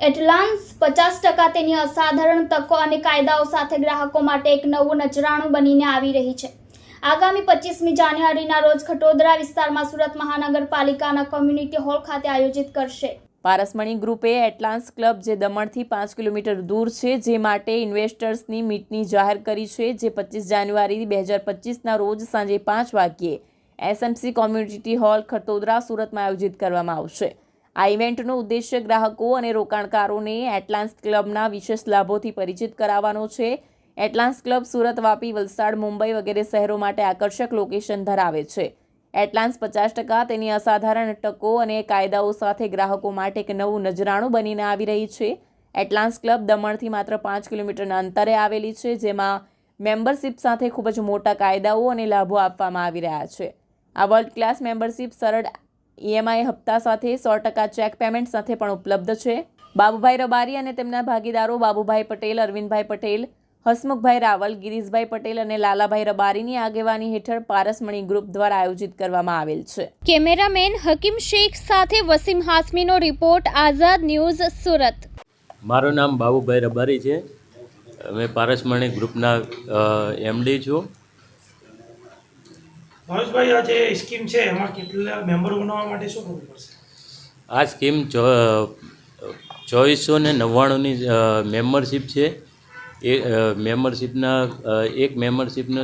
એટલાન્સ 50% તેની અસાધારણ તકો અને કાયદાઓ સાથે ગ્રાહકો માટે એક નવું નજરાણું બનીને આવી રહી છે। આગામી 25મી જાન્યુઆરીના રોજ ખટોદરા વિસ્તારમાં સુરત મહાનગરપાલિકાના કોમ્યુનિટી હોલ ખાતે આયોજિત કરશે। પારસમણી ગ્રુપે એટલાન્સ ક્લબ જે દમણથી 5 કિલોમીટર દૂર છે જે માટે ઇન્વેસ્ટર્સની મીટની જાહેર કરી છે, જે 25 જાન્યુઆરી 2025ના રોજ સાંજે 5 વાગ્યે એસએમસી કોમ્યુનિટી હોલ ખટોદરા સુરતમાં આયોજિત કરવામાં આવશે। આ ઇવેન્ટનો ઉદ્દેશ્ય ગ્રાહકો અને રોકાણકારોને એટલાન્સ ક્લબના વિશેષ લાભોથી પરિચિત કરાવવાનો છે। એટલાન્સ ક્લબ સુરત, વાપી, વલસાડ, મુંબઈ વગેરે શહેરો માટે આકર્ષક લોકેશન ધરાવે છે। એટલાન્સ 50% તેની અસાધારણ તકો અને કાયદાઓ સાથે ગ્રાહકો માટે એક નવું નજરાણું બનીને આવી રહી છે। એટલાન્સ ક્લબ દમણથી માત્ર 5 કિલોમીટરના અંતરે આવેલી છે, જેમાં મેમ્બરશિપ સાથે ખૂબ જ મોટા કાયદાઓ અને લાભો આપવામાં આવી રહ્યા છે। આ વર્લ્ડ ક્લાસ મેમ્બરશિપ સરળ EMI હપ્તા સાથે 100% ચેક પેમેન્ટ સાથે પણ ઉપલબ્ધ છે। બાબુભાઈ રબારી અને તેમના ભાગીદારો બાબુભાઈ પટેલ, અરવિંદભાઈ પટેલ, હસમુખભાઈ રાવલ, ગિરીશભાઈ પટેલ અને લાલાભાઈ રબારીની આગેવાની હેઠળ પારસમણી ગ્રુપ દ્વારા આયોજિત કરવામાં આવેલ છે। કેમેરામેન હકીમ શેખ સાથે વસીમ હાસમીનો રિપોર્ટ, આઝાદ ન્યૂઝ, સુરત। મારું નામ બાબુભાઈ રબારી છે। અમે પારસમણી ગ્રુપના MD છું। મનોજભાઈ, આ જે સ્કીમ છે એમાં કેટલા મેમ્બર બનાવવા માટે શું કરવું પડશે? આ સ્કીમ 2499ની મેમ્બરશીપ છે। એ મેમ્બરશીપના એક મેમ્બરશીપનો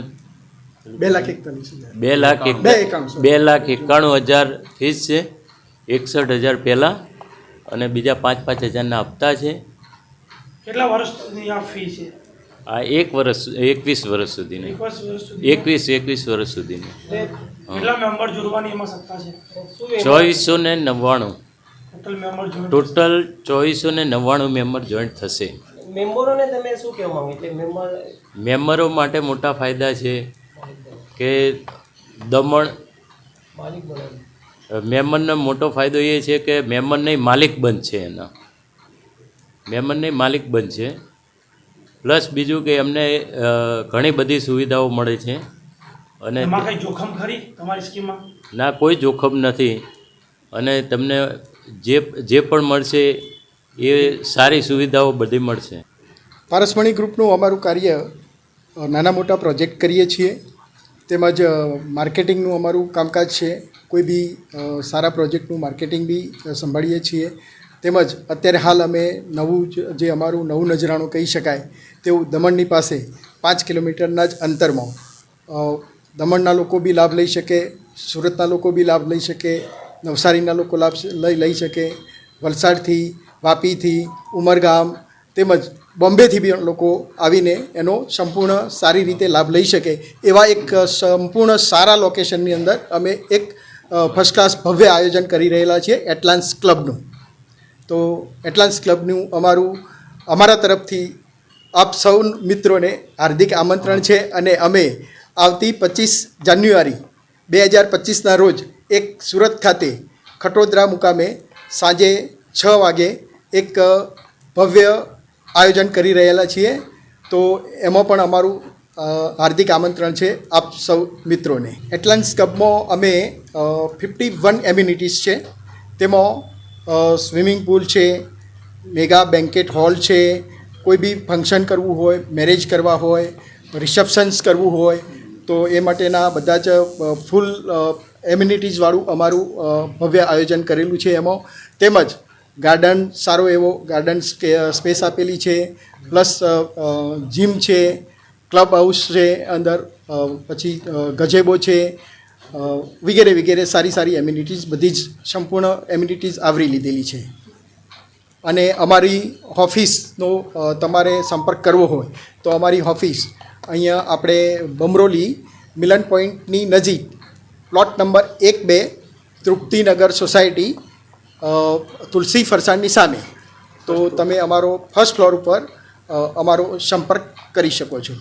2,91,000 ફીસ છે। 61,000 પહેલાં અને બીજા 5,000ના હપ્તા છે। કેટલા વર્ષની આ ફી છે? આ 21 વર્ષ સુધીની। 21 વર્ષ સુધીની। કેટલા મેમ્બર જોડવાની એમાં સત્તા છે? 2499 total member joint? Total 2499 member joint થશે। મેમ્બરોને તમે શું કહેવા માંગો છો? મેમ્બરો માટે મોટા ફાયદા છે કે દમણ મેમ્બરનો મોટો ફાયદો એ છે કે મેમ્બરને માલિક બનશે, એના મેમ્બરને માલિક બનશે। પ્લસ બીજું કે એમને ઘણી બધી સુવિધાઓ મળે છે। અને એમાં કંઈ જોખમ ખરી તમારી સ્કીમમાં? ના, કોઈ જોખમ નથી। અને તમને જે પણ મળશે એ સારી સુવિધાઓ બધી મળશે। પારસમણી ગ્રુપનું અમારું કાર્ય નાના મોટા પ્રોજેક્ટ કરીએ છીએ, તેમજ માર્કેટિંગનું અમારું કામકાજ છે। કોઈ બી સારા પ્રોજેક્ટનું માર્કેટિંગ બી સંભાળીએ છીએ। તેમજ અત્યારે હાલ અમે નવું જે અમારું નવું નજરાણું કહી શકાય તેવું દમણની પાસે 5 કિલોમીટરના જ અંતરમાં દમણના લોકો બી લાભ લઈ શકે, સુરતના લોકો બી લાભ લઈ શકે, નવસારીના લોકો લાભ લઈ શકે, વલસાડથી, વાપીથી, ઉમરગામ તેમજ બોમ્બેથી બી લોકો આવીને એનો સંપૂર્ણ સારી રીતે લાભ લઈ શકે એવા એક સંપૂર્ણ સારા લોકેશનની અંદર અમે એક ફર્સ્ટ ક્લાસ ભવ્ય આયોજન કરી રહેલા છીએ એટલાન્સ ક્લબનું। તો એટલાન્સ ક્લબનું અમારા તરફથી આપ સૌ મિત્રોને હાર્દિક આમંત્રણ છે અને અમે આવતી 25 જાન્યુઆરી 2025ના રોજ એક સુરત ખાતે ખટોદરા મુકામે સાંજે 6 વાગે એક ભવ્ય આયોજન કરી રહેલા છીએ। તો એમાં પણ અમારું હાર્દિક આમંત્રણ છે આપ સૌ મિત્રોને। એટલાન્સ ક્લબમાં અમે 51 એમ્યુનિટીઝ છે, તેમાં સ્વિમિંગ પુલ છે, મેગા બેન્કેટ હોલ છે, કોઈ બી ફંક્શન કરવું હોય, મેરેજ કરવા હોય, રિસેપ્શન્સ કરવું હોય તો એ માટેના બધા જ ફૂલ એમ્યુનિટીઝવાળું અમારું ભવ્ય આયોજન કરેલું છે એમાં। તેમજ ગાર્ડન, સારો એવો ગાર્ડન સ્પેસ આપેલી છે, પ્લસ જીમ છે, ક્લબ હાઉસ છે અંદર, પછી ગજેબો છે વગેરે વગેરે સારી એમ્યુનિટીઝ બધી જ સંપૂર્ણ એમ્યુનિટીઝ આવરી લીધેલી છે। અને અમારી ઓફિસનો તમારે સંપર્ક કરવો હોય તો અમારી ઓફિસ અહીંયા આપણે બમરોલી મિલન પોઈન્ટની નજીક પ્લોટ નંબર 1-2 તૃપ્તિનગર સોસાયટી, તુલસી ફરસાણની સામે। તો તમે અમારો ફર્સ્ટ ફ્લોર ઉપર અમારો સંપર્ક કરી શકો છો।